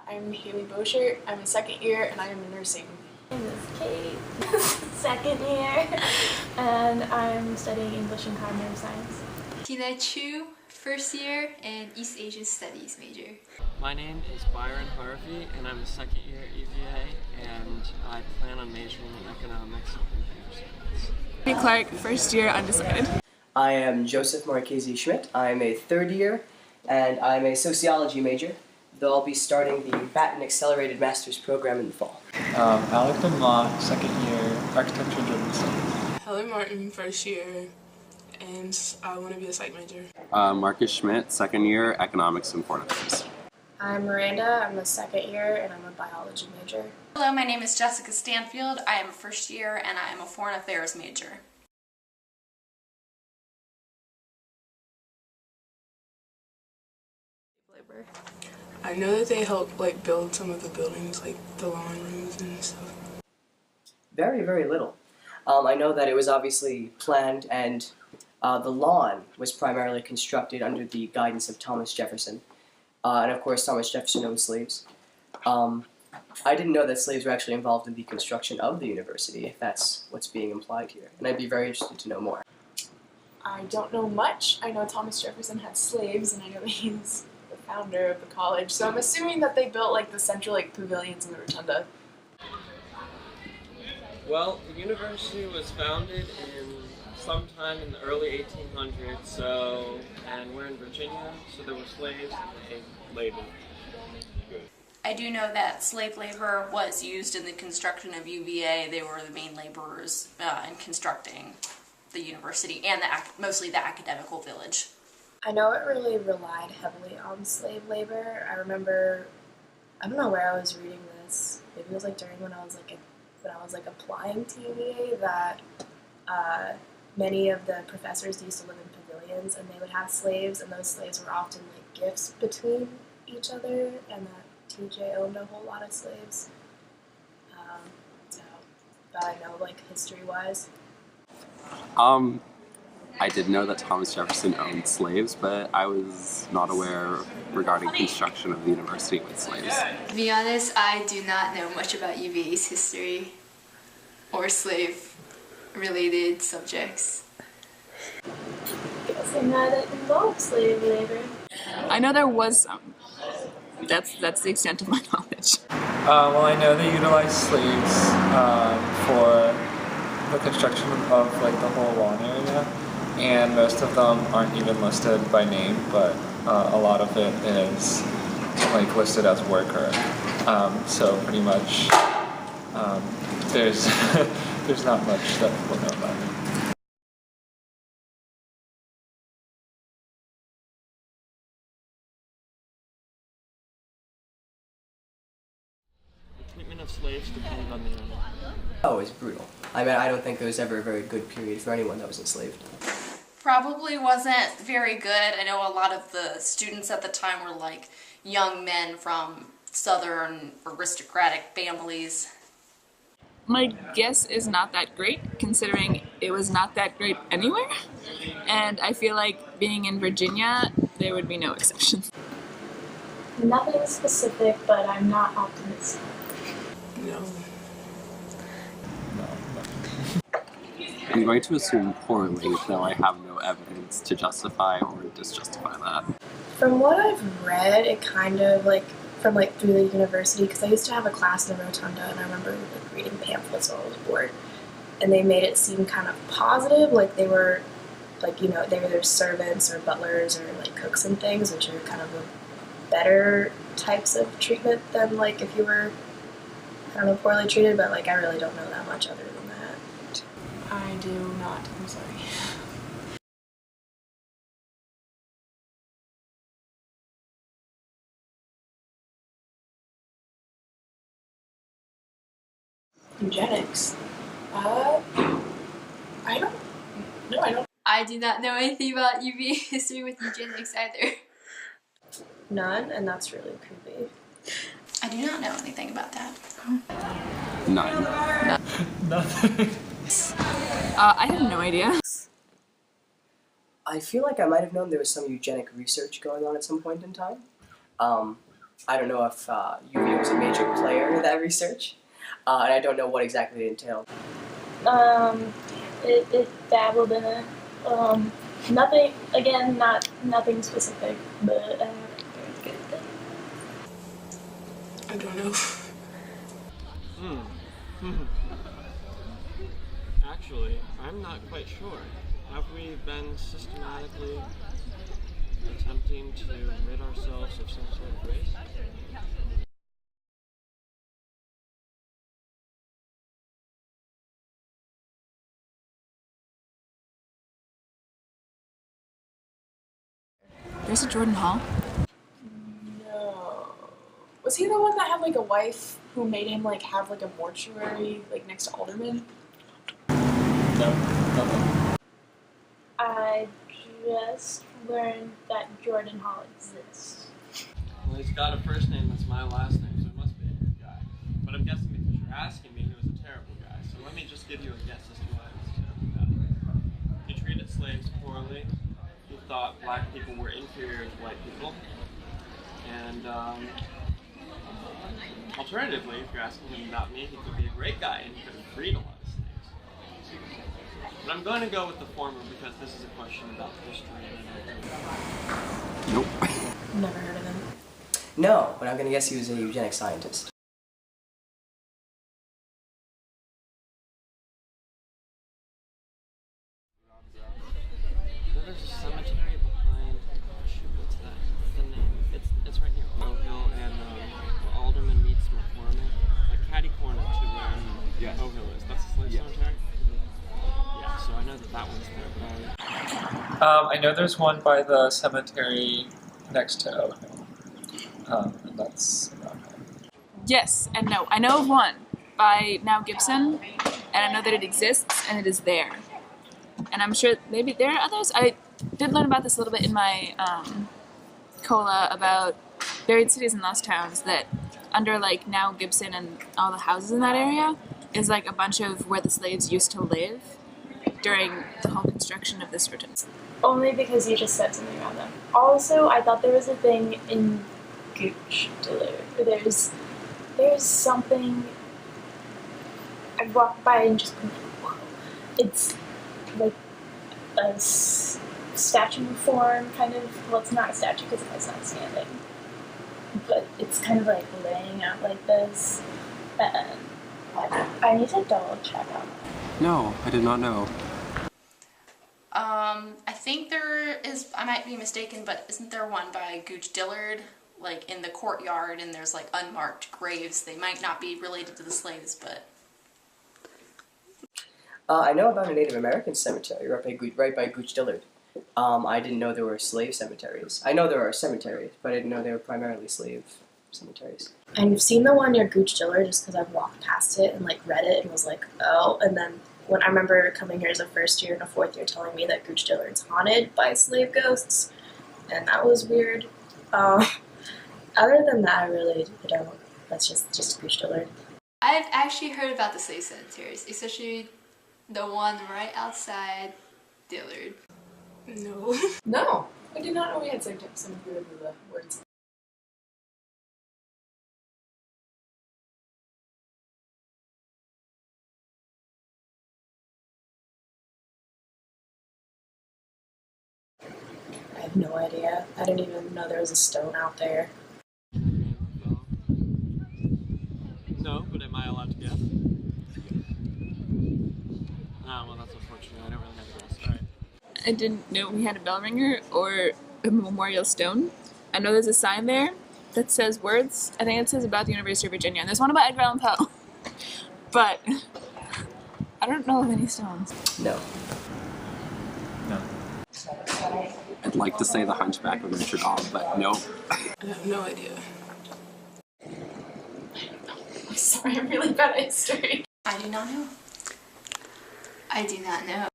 I'm Haley Boschert. I'm a second year and I am in nursing. My name is Kate, second year, and I'm studying English and cognitive science. Tina Chu, first year and East Asian Studies major. My name is Byron Harvey and I'm a second year EVA and I plan on majoring in economics and computer science. Clark, first year, undecided. I am Joseph Marchese Schmidt. I'm a third year and I'm a sociology major, though I'll be starting the Batten Accelerated Master's program in the fall. Alec Demott, second year, architecture driven studies. Helen Martin, first year, and I want to be a psych major. Marcus Schmidt, second year, economics and foreign affairs. I'm Miranda, I'm a second year, and I'm a biology major. Hello, my name is Jessica Stanfield. I am a first year and I am a foreign affairs major. I know that they helped build some of the buildings, like the lawn rooms and stuff. Very, very little. I know that it was obviously planned and the lawn was primarily constructed under the guidance of Thomas Jefferson. And of course Thomas Jefferson owned slaves. I didn't know that slaves were actually involved in the construction of the university, if that's what's being implied here. And I'd be very interested to know more. I don't know much. I know Thomas Jefferson had slaves and I know he's the founder of the college, so I'm assuming that they built the central pavilions in the rotunda. Well, the university was founded sometime in the early 1800s, and we're in Virginia, so there were slaves and they labored. I do know that slave labor was used in the construction of UVA. They were the main laborers in constructing the university and mostly the academical village. I know it really relied heavily on slave labor. I remember, I don't know where I was reading this, maybe it was during when I was applying to UVA, that many of the professors used to live in pavilions and they would have slaves, and those slaves were often gifts between each other, and that TJ owned a whole lot of slaves. So that I know history-wise. I did know that Thomas Jefferson owned slaves, but I was not aware regarding construction of the university with slaves. To be honest, I do not know much about UVA's history or slave-related subjects. Guessing that it involved slave labor. I know there was some. That's the extent of my knowledge. Well, I know they utilized slaves for the construction of the whole lawn area, and most of them aren't even listed by name, but a lot of it is listed as worker. So pretty much there's there's not much that people know about it. The treatment of slaves depended on the owner. Oh, it was brutal. I mean, I don't think there was ever a very good period for anyone that was enslaved. Probably wasn't very good. I know a lot of the students at the time were young men from southern aristocratic families. My guess is not that great, considering it was not that great anywhere. And I feel being in Virginia, there would be no exceptions. Nothing specific, but I'm not optimistic. No. I'm going to assume poorly, though I have no evidence to justify or disjustify that. From what I've read, it kind of from through the university, because I used to have a class in the rotunda, and I remember reading pamphlets while I was bored, and they made it seem kind of positive, they were they were their servants or butlers or cooks and things, which are kind of better types of treatment than if you were, I don't know, poorly treated, but I really don't know that much other than that. I do not. I'm sorry. Eugenics. I don't. I do not know anything about UVA history with eugenics either. None, and that's really creepy. I do not know anything about that. None. Nothing. I have no idea. I feel I might have known there was some eugenic research going on at some point in time. I don't know if UVA was a major player in that research, and I don't know what exactly it entailed. It dabbled in it. Nothing, again, nothing specific, but very good. I don't know. Actually, I'm not quite sure. Have we been systematically attempting to rid ourselves of some sort of race? There's a Jordan Hall. No. Was he the one that had like a wife who made him like have like a mortuary like next to Alderman? No, nothing. I just learned that Jordan Hall exists. Well, he's got a first name that's my last name, so it must be a good guy. But I'm guessing because you're asking me, he was a terrible guy. So let me just give you a guess as to why he was a terrible guy. He treated slaves poorly. He thought black people were inferior to white people. And alternatively, if you're asking him about me, he could be a great guy and he could have freed a lot of slaves. But I'm going to go with the former because this is a question about history. Nope. Never heard of him. No, but I'm gonna guess he was a eugenic scientist. There's a cemetery behind. Shoot, what's that? The name? It's right near Oakville and Alderman meets McCormick. Like catty corner to where Oakville is. That's the slave cemetery. Yeah, so I know that one's there. But I know there's one by the cemetery next to Oak Hill. And that's about it. Yes and no. I know of one by now Gibson, and I know that it exists and it is there. And I'm sure maybe there are others. I did learn about this a little bit in my cola about buried cities and lost towns, that under like now Gibson and all the houses in that area is like a bunch of where the slaves used to live during the whole construction of this route. Only because you just said something about them. Also, I thought there was a thing in Gooch Dillard. There's something I walked by and just went, whoa. It's like a statue form, kind of. Well, it's not a statue because it's not standing, but it's kind of like laying out like this. And I need to double check on that. No, I did not know. I think there is, I might be mistaken, but isn't there one by Gooch Dillard, like in the courtyard, and there's like unmarked graves? They might not be related to the slaves, but... I know about a Native American cemetery right by Gooch Dillard. I didn't know there were slave cemeteries. I know there are cemeteries, but I didn't know they were primarily slave cemeteries. I've seen the one near Gooch Dillard just because I've walked past it and like read it and was like, oh. And then when I remember coming here as a first year and a fourth year telling me that Gooch Dillard's haunted by slave ghosts, and that was weird. Other than that, I don't. That's just Gooch Dillard. I've actually heard about the slave cemeteries, especially the one right outside Dillard. No. No, I did not know we had some good words. I have no idea. I didn't even know there was a stone out there. no, but am I allowed to guess? Ah, well, that's unfortunate. I don't really have a guess. All right. I didn't know we had a bell ringer or a memorial stone. I know there's a sign there that says words. I think it says about the University of Virginia. And there's one about Edgar Allan Poe. But I don't know of any stones. No. No. I'd like to say the Hunchback of Notre Dame, but nope. I have no idea. I'm sorry, I'm really bad at history. I do not know. I do not know.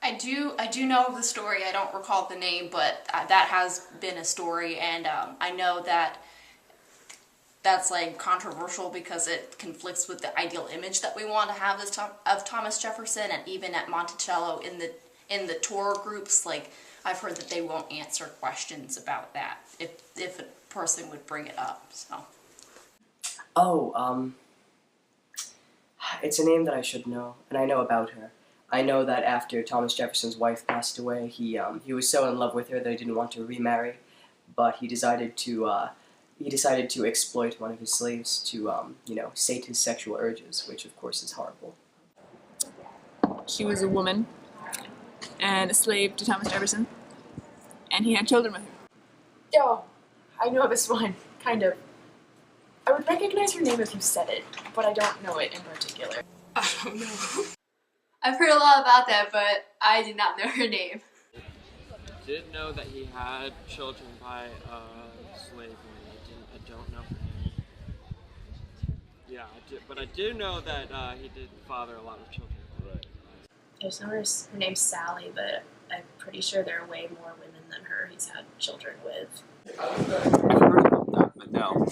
I do know of the story. I don't recall the name, but that has been a story, and I know that that's like controversial because it conflicts with the ideal image that we want to have of Thomas Jefferson, and even at Monticello in the tour groups, like I've heard that they won't answer questions about that if a person would bring it up. So. Oh, it's a name that I should know, and I know about her. I know that after Thomas Jefferson's wife passed away, he was so in love with her that he didn't want to remarry, but he decided to exploit one of his slaves to sate his sexual urges, which of course is horrible. She was a woman and a slave to Thomas Jefferson, and he had children with her. Yo, I know this one, kind of. I would recognize her name if you said it, but I don't know it in particular. I don't know. I've heard a lot about that, but I did not know her name. I did know that he had children by a slave woman. I don't know her name. Yeah, but I do know that he did father a lot of children. I just know her name's Sally, but I'm pretty sure there are way more women than her he's had children with. I've heard about that, but no.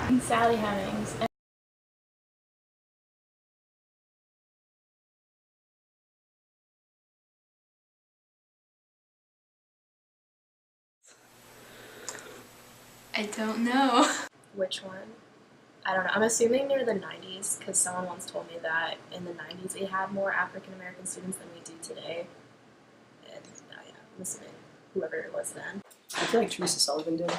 And Sally Hemings. I don't know. Which one? I don't know. I'm assuming they're the 90s, because someone once told me that in the 90s they had more African American students than we do today. And yeah, I'm assuming whoever it was then. I feel like Teresa Sullivan did.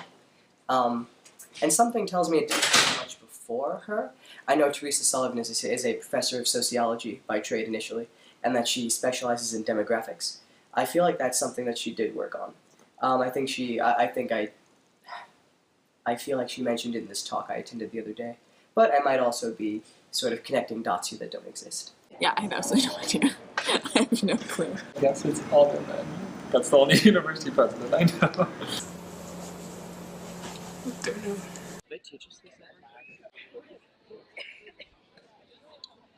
And something tells me it didn't happen much before her. I know Teresa Sullivan is a professor of sociology by trade initially, and that she specializes in demographics. I feel like that's something that she did work on. I feel like she mentioned it in this talk I attended the other day. But I might also be sort of connecting dots here that don't exist. Yeah, I have absolutely no idea. I have no clue. I guess it's Alderman. That's the only university president I know. Don't know. They teach us this now?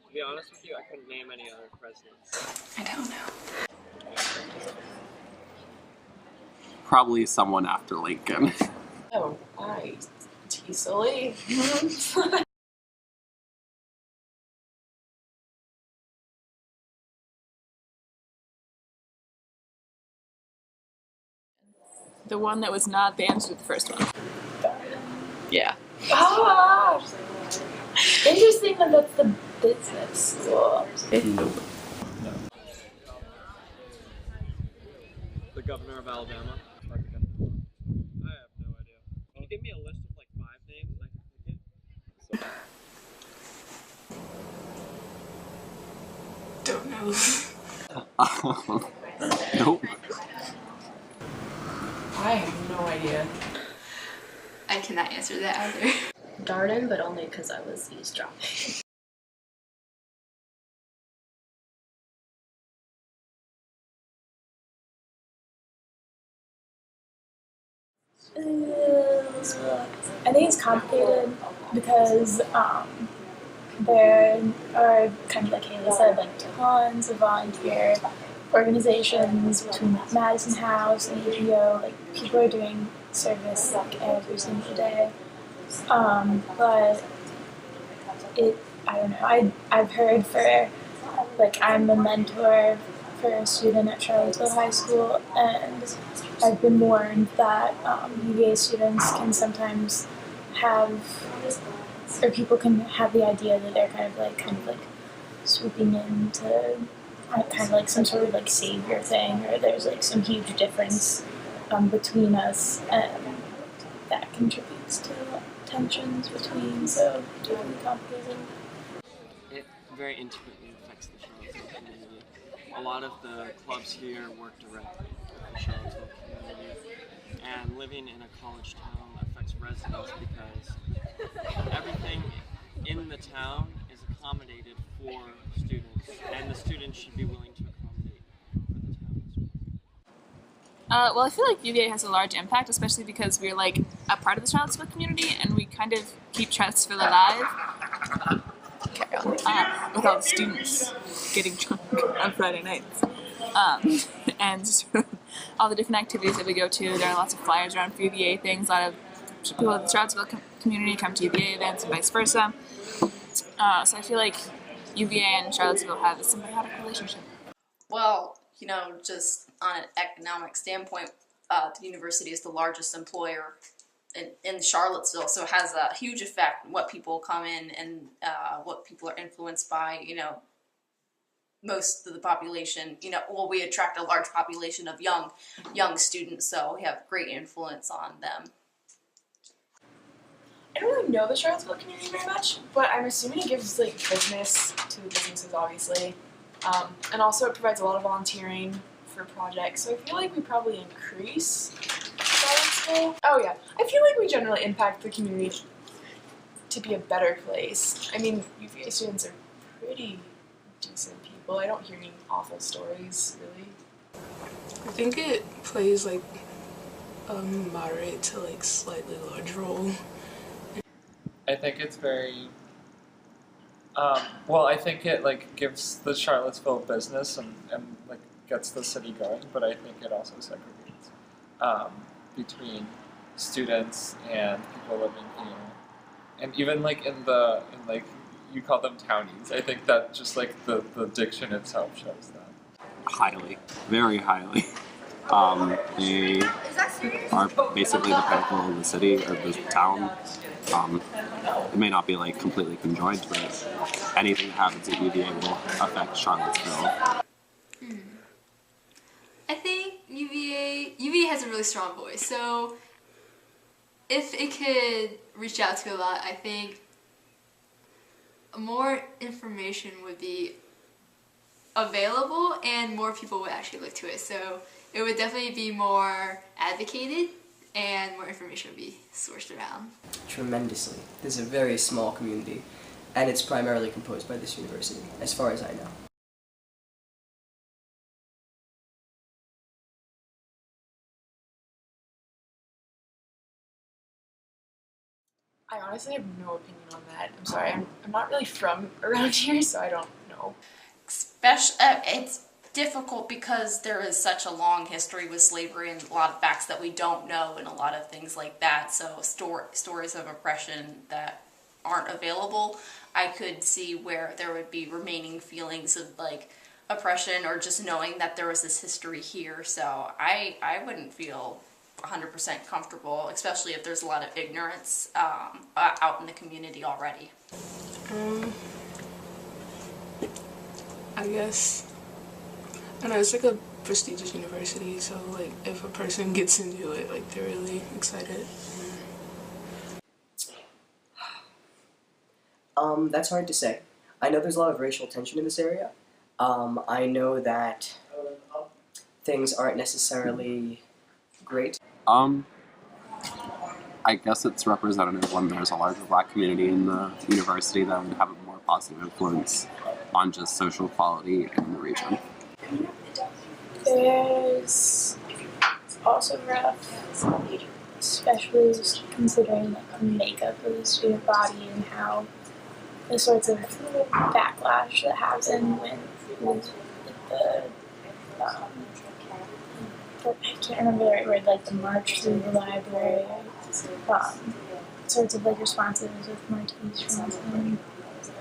To be honest with you, I couldn't name any other presidents. I don't know. Probably someone after Lincoln. Oh, easily. The one that was not the answer to the first one. Yeah. Ah! Interesting that that's the business school. Nope. The governor of Alabama. I have no idea. Can you give me a list of like 5 names and I can pick it? Don't know. Nope. I have no idea. I cannot answer that either. Darden, but only because I was eavesdropping. I think it's complicated because there are kind of like Haley said, like tons of volunteer organizations between Madison House and APO. Like people are doing service like every single day. But I don't know. I've heard for like I'm a mentor for a student at Charlottesville High School, and I've been warned that UVA students can sometimes have, or people can have the idea that they're kind of like swooping into kind of like some sort of like savior thing, or there's like some huge difference between us, and that contributes to tensions between, so it's really complicated. It very intimately affects the Charlottesville community. A lot of the clubs here work directly with the Charlottesville community, and living in a college town affects residents because everything in the town is accommodated for students, and the students should be willing to accommodate for the town as well. Well, I feel like UVA has a large impact, especially because we're like a part of the Charlottesville community, and we kind of keep Charlottesville alive. With all the students getting drunk on Friday nights. And all the different activities that we go to. There are lots of flyers around for UVA things, a lot of people in the Charlottesville community come to UVA events and vice versa. So I feel like UVA and Charlottesville have a symbiotic relationship. Well, just on an economic standpoint, the university is the largest employer in Charlottesville, so it has a huge effect on what people come in and what people are influenced by. Most of the population, we attract a large population of young students, so we have great influence on them. I don't really know the Charlottesville community very much, but I'm assuming it gives business to the businesses, obviously, and also it provides a lot of volunteering for projects. So I feel like we probably increase Charlottesville. Oh yeah, I feel like we generally impact the community to be a better place. I mean, UVA students are pretty decent people. I don't hear any awful stories, really. I think it plays a moderate to slightly large role. I think it's very. Well, I think it gives the Charlottesville business and gets the city going, but I think it also segregates between students and people living here, and even in you call them townies. I think that just the diction itself shows that. Highly, very highly. They are basically the pinnacle of the city or the town. It may not be completely conjoined, but anything that happens at UVA will affect Charlottesville. I think UVA has a really strong voice, so if it could reach out to a lot, I think more information would be available and more people would actually look to it. So it would definitely be more advocated and more information would be sourced around. Tremendously. This is a very small community, and it's primarily composed by this university, as far as I know. I honestly have no opinion on that. I'm sorry, I'm not really from around here, so I don't know. It's difficult because there is such a long history with slavery and a lot of facts that we don't know and a lot of things like that. So stories of oppression that aren't available, I could see where there would be remaining feelings of oppression or just knowing that there was this history here. So I wouldn't feel 100% comfortable, especially if there's a lot of ignorance out in the community already. I guess, I know it's a prestigious university, so if a person gets into it, they're really excited. That's hard to say. I know there's a lot of racial tension in this area. I know that things aren't necessarily great. I guess it's representative when there's a larger black community in the university that would have a more positive influence on just social equality in the region. There's also rough, especially considering the makeup of the student body and how the sorts of backlash that happen with the I can't remember the right word, the march through the library, sorts of responses with Marquise from him.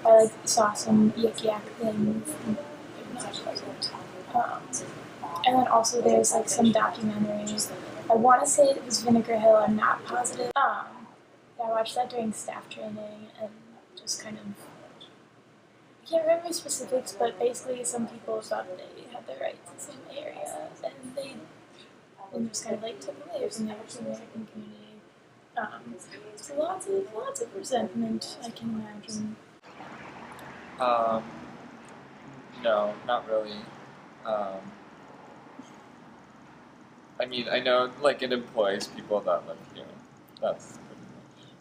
I saw some yak things, and it was not pleasant. And then also there's some documentaries. I want to say it was Vinegar Hill, I'm not positive. Yeah, I watched that during staff training and just kind of, I can't remember specifics, but basically some people thought they had their rights in the area and they just kind of took away from the African American community. So lots of resentment, I can imagine. No, not really. I mean, I know it employs people that live here. That's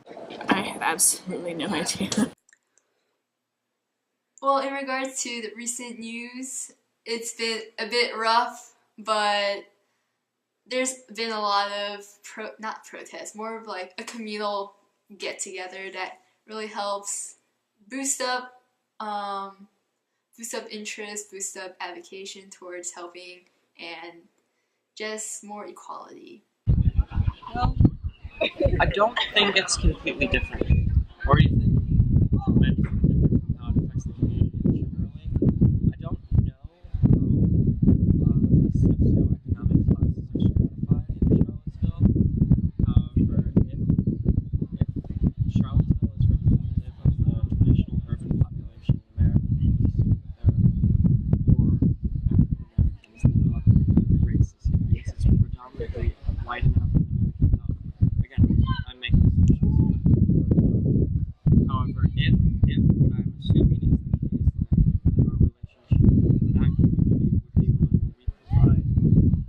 pretty much. I have absolutely no idea. Well, in regards to the recent news, it's been a bit rough, but there's been a lot of not protests, more of a communal get-together that really helps boost up interest, boost up advocacy towards helping, and just more equality. Well, I don't think it's completely different. Or do you think tremendously different from how it affects the community generally? I don't know how the socioeconomic classes are stratified in Charlottesville. However, if Charlottesville is representative of the traditional urban population in America, there are more African Americans than other races here. I guess it's predominantly white and African American. Again, I'm making assumptions here. However, if what I'm assuming is the case, then our relationship with that community would be one where we provide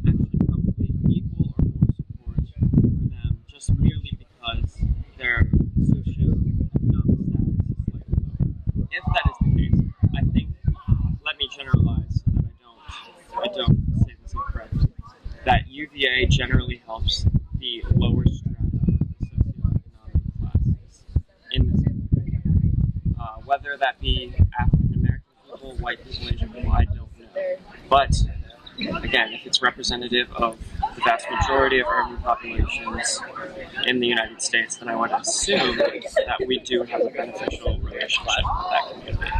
actually probably equal or more support for them just merely because their socioeconomic status is slightly lower. If that is the case, I think, let me generalize so that I don't say this incorrectly, that UVA generally helps the lower strata of the socioeconomic classes in this community. Whether that be African American people, white people, Asian people, I don't know. But again, if it's representative of the vast majority of urban populations in the United States, then I would assume that we do have a beneficial relationship with that community.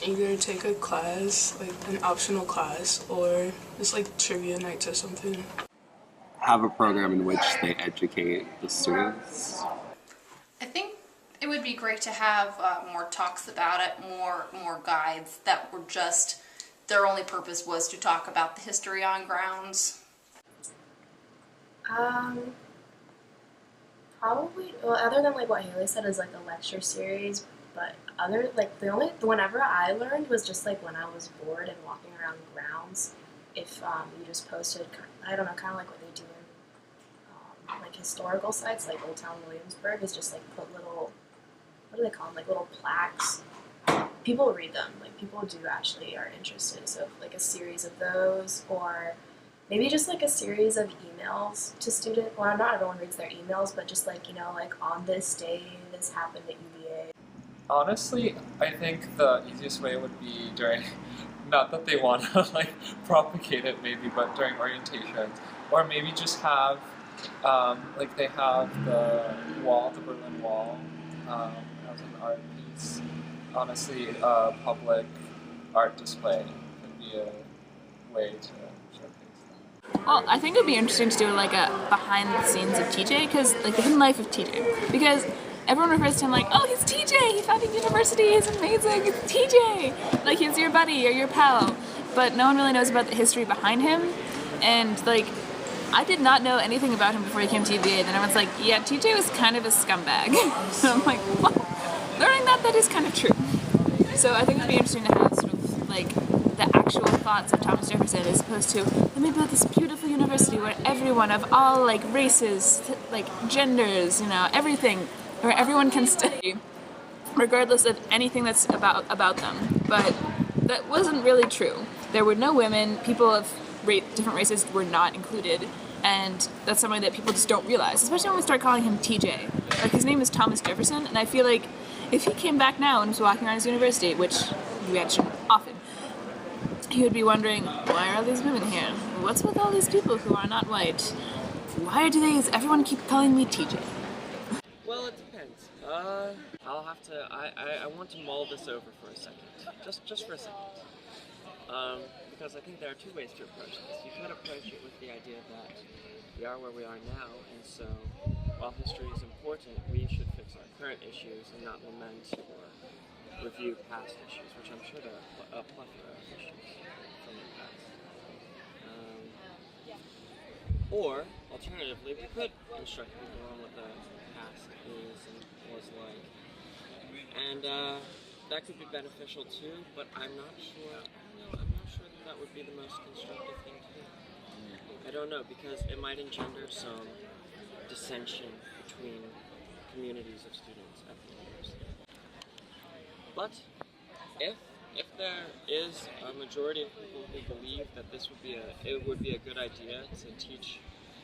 Either take a class, like an optional class, or just like trivia nights or something. Have a program in which they educate the students. I think it would be great to have more talks about it, more guides that were just, their only purpose was to talk about the history on grounds. Probably, well, other than like what Haley said is like a lecture series, but whenever I learned was just like when I was bored and walking around grounds, if you just posted, I don't know, kind of like what they do in like historical sites, like Old Town Williamsburg, is just like put little, what do they call them, like little plaques. People read them, like people do actually are interested, so like a series of those, or maybe just like a series of emails to students. Well, not everyone reads their emails, but just like, like on this day, this happened at UVA. Honestly, I think the easiest way would be during, not that they want to like propagate it maybe, but during orientation, or maybe just have, like they have the wall, the Berlin Wall, as an art piece. Honestly, a public art display could be a way to showcase that. Well, I think it would be interesting to do like a behind the scenes of TJ, because like the hidden life of TJ, because everyone refers to him like, oh, he's TJ, he founded university, he's amazing, it's TJ, like he's your buddy or your pal, but no one really knows about the history behind him, and like I did not know anything about him before he came to UVA. Then everyone's like, yeah, TJ was kind of a scumbag. So I'm like, well, learning that is kind of true. So I think it would be interesting to have sort of like the actual thoughts of Thomas Jefferson as opposed to, let me build this beautiful university where everyone of all like races, like genders, everything, where everyone can study regardless of anything that's about them. But that wasn't really true. There were no women, people of different races were not included, and that's something that people just don't realize, especially when we start calling him TJ. Like, his name is Thomas Jefferson, and I feel like if he came back now and was walking around his university, which we mention often, he would be wondering, why are all these women here? What's with all these people who are not white? Why does everyone keep calling me TJ? Well, it depends. I'll have to. I want to mull this over for a second, just for a second. Because I think there are two ways to approach this. You could approach it with the idea that we are where we are now, and so while history is important, we should fix our current issues and not lament or review past issues, which I'm sure there are a plethora of issues from the past. Or, alternatively, we could instruct people on what the past is and was like. And that could be beneficial too, but I'm not sure that would be the most constructive thing to do. I don't know, because it might engender some dissension between communities of students at the university. But if there is a majority of people who believe that it would be a good idea to teach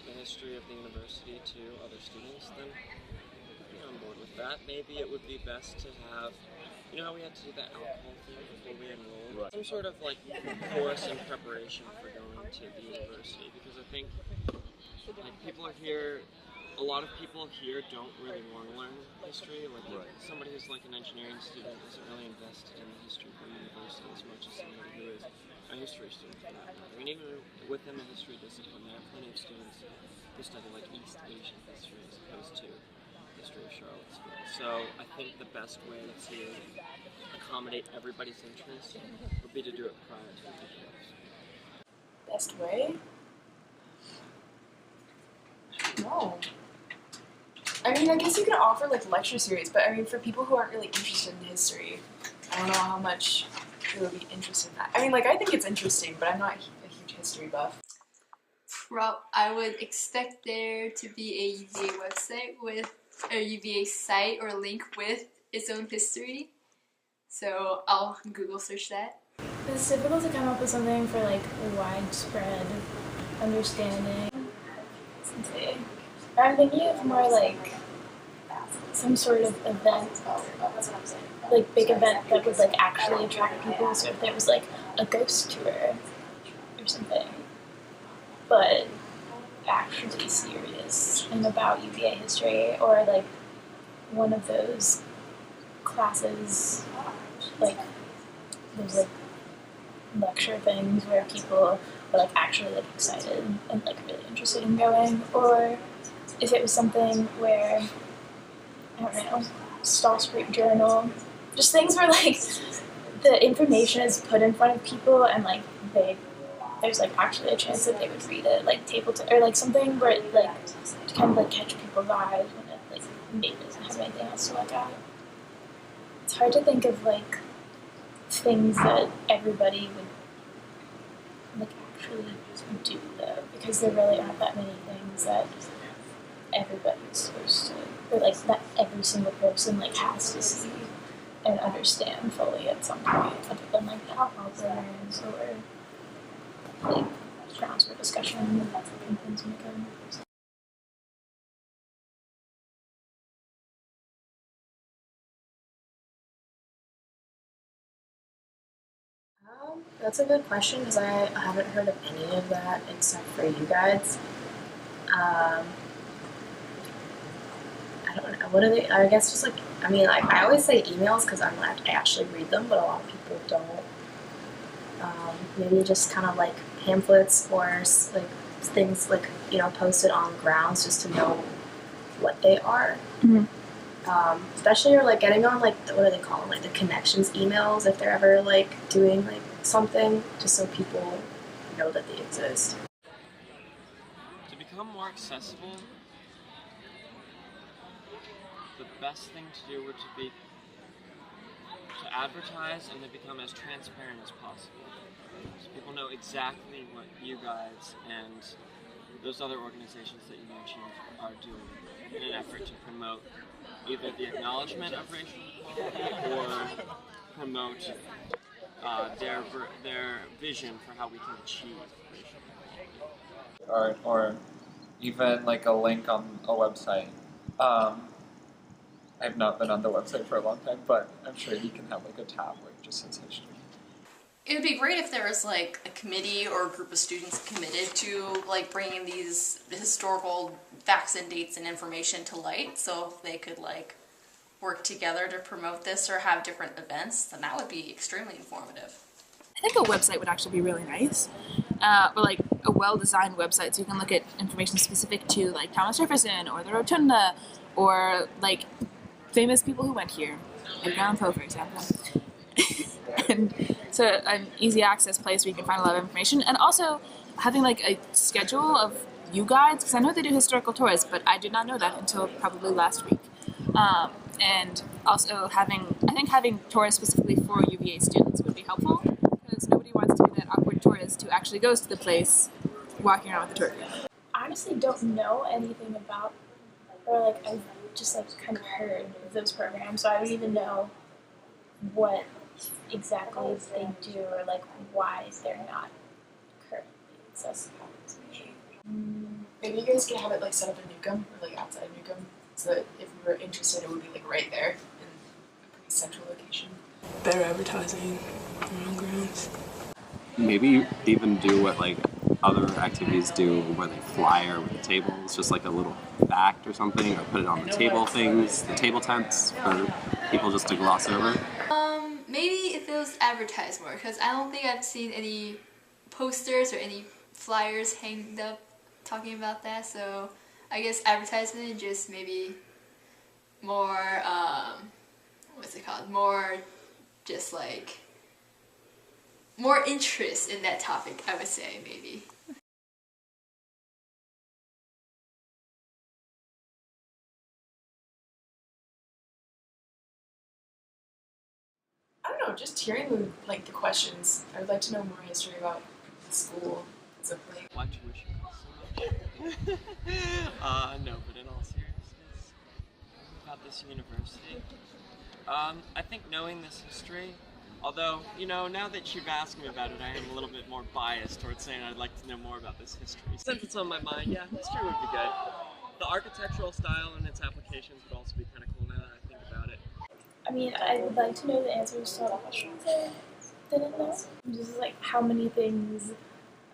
the history of the university to other students, then I'd be on board with that. Maybe it would be best to have You know how we had to do that alcohol thing before we enrolled? Right. Some sort of like course in preparation for going to the university, because I think like people are here, a lot of people here don't really want to learn history. Like somebody who's like an engineering student isn't really invested in the history of the university as much as somebody who is a history student. I mean, even within the history discipline, there are plenty of students who study like East Asian history as opposed to history of Charlottesville. So I think the best way to accommodate everybody's interest would be to do it prior to the course. Best way? No. I mean, I guess you could offer like lecture series, but I mean, for people who aren't really interested in history, I don't know how much they would be interested in that. I mean, like, I think it's interesting, but I'm not a huge history buff. I would expect there to be a UVA website with a UVA site or link with its own history. So I'll Google search that. It's difficult to come up with something for like widespread understanding. Let's see. I'm thinking of more like some sort of event, like big event that would like actually attract people. So if there was like a ghost tour or something, but actually serious and about UVA history, or like one of those classes, like those like lecture things where people were like actually like excited and like really interested in going, or if it was something where, I don't know, Stall Street Journal, just things where like the information is put in front of people and like there's like actually a chance that they would read it, like or like something where it like to kind of like catch people's eyes when it like maybe doesn't have anything else to look at. It's hard to think of like things that everybody would like actually do though, because there really aren't that many things that everybody's supposed to, or like that every single person like has to see and understand fully at some point, other than like the alcohol programs or like grounds for discussion and things like that. That's a good question because I haven't heard of any of that except for you guys. I don't know. What are they? I guess just like, I mean, like I always say emails because I actually read them, but a lot of people don't. Maybe just kind of like pamphlets or like things like, you know, posted on grounds just to know what they are. Mm-hmm. Especially or like getting on like what do they call them, like the connections emails if they're ever like doing like something, just so people know that they exist. To become more accessible, the best thing to do would to advertise and to become as transparent as possible, so people know exactly what you guys and those other organizations that you mentioned are doing in an effort to promote either the acknowledgement of racial equality or promote their vision for how we can achieve racial equality. Or even like a link on a website. I've not been on the website for a long time, but I'm sure you can have like a tab where it just says history. It would be great if there was like a committee or a group of students committed to like bringing these historical facts and dates and information to light, so if they could like work together to promote this or have different events, then that would be extremely informative. I think a website would actually be really nice, or like a well-designed website so you can look at information specific to like Thomas Jefferson or the Rotunda or like famous people who went here, Edgar Allan Poe, for example. And so an easy access place where you can find a lot of information, and also having like a schedule of you guides, because I know they do historical tours, but I did not know that until probably last week. And also I think having tours specifically for UVA students would be helpful, because nobody wants to be that awkward tourist who actually goes to the place walking around with the tour group. I honestly don't know anything about, or like I've just like kind of heard of those programs, so I don't even know what exactly they do or like why they're not currently accessible to me. Maybe you guys could have it like set up in Newcomb or like outside Newcomb, so that if we were interested, it would be like right there in a central location. Better advertising around grounds. Maybe even do what like other activities do, where they flyer with the tables, just like a little fact or something, or put it on the table things, the table tents for people just to gloss over. Maybe if it was advertised more, because I don't think I've seen any posters or any flyers hanged up talking about that, so I guess advertisement and just maybe more, what's it called, more just like, more interest in that topic, I would say, maybe. I don't know, just hearing the questions. I would like to know more history about the school as a place. Why tuition costs so much? No, but in all seriousness, about this university, I think knowing this history, although, you know, now that you've asked me about it, I am a little bit more biased towards saying I'd like to know more about this history. Since it's on my mind, yeah, history would be good. The architectural style and its applications would also be kind of cool now that I think about it. I mean, I would like to know the answers to all the questions I didn't know. Just like how many things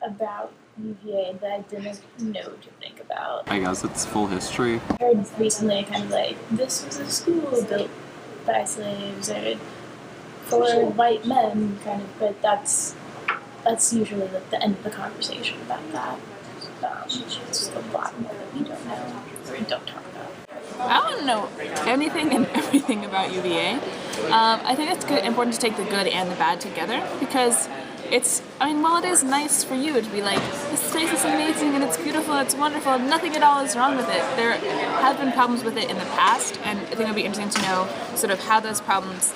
about UVA that I didn't know to think about. I guess it's full history. I heard recently kind of like, this was a school built by slaves or for white men, kind of, but that's usually like the end of the conversation about that. It's just a lot more that we don't know or don't talk about. I don't know anything and everything about UVA. I think it's good, important to take the good and the bad together because while it is nice for you to be like, this place is amazing and it's beautiful and it's wonderful, nothing at all is wrong with it. There have been problems with it in the past, and I think it would be interesting to know sort of how those problems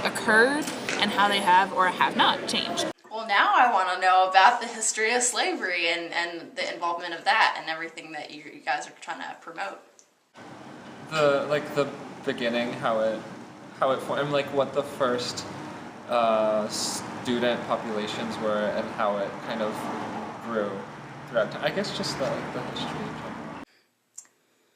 occurred and how they have or have not changed. Well, now I want to know about the history of slavery and the involvement of that and everything that you guys are trying to promote. The beginning, how it formed, like what the first student populations were and how it kind of grew throughout time. I guess just the history in general.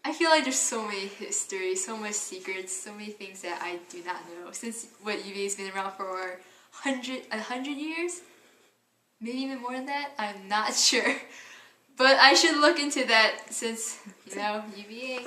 I feel like there's so many histories, so much secrets, so many things that I do not know. Since UVA's been around for 100 years? Maybe even more than that? I'm not sure. But I should look into that since, UVA.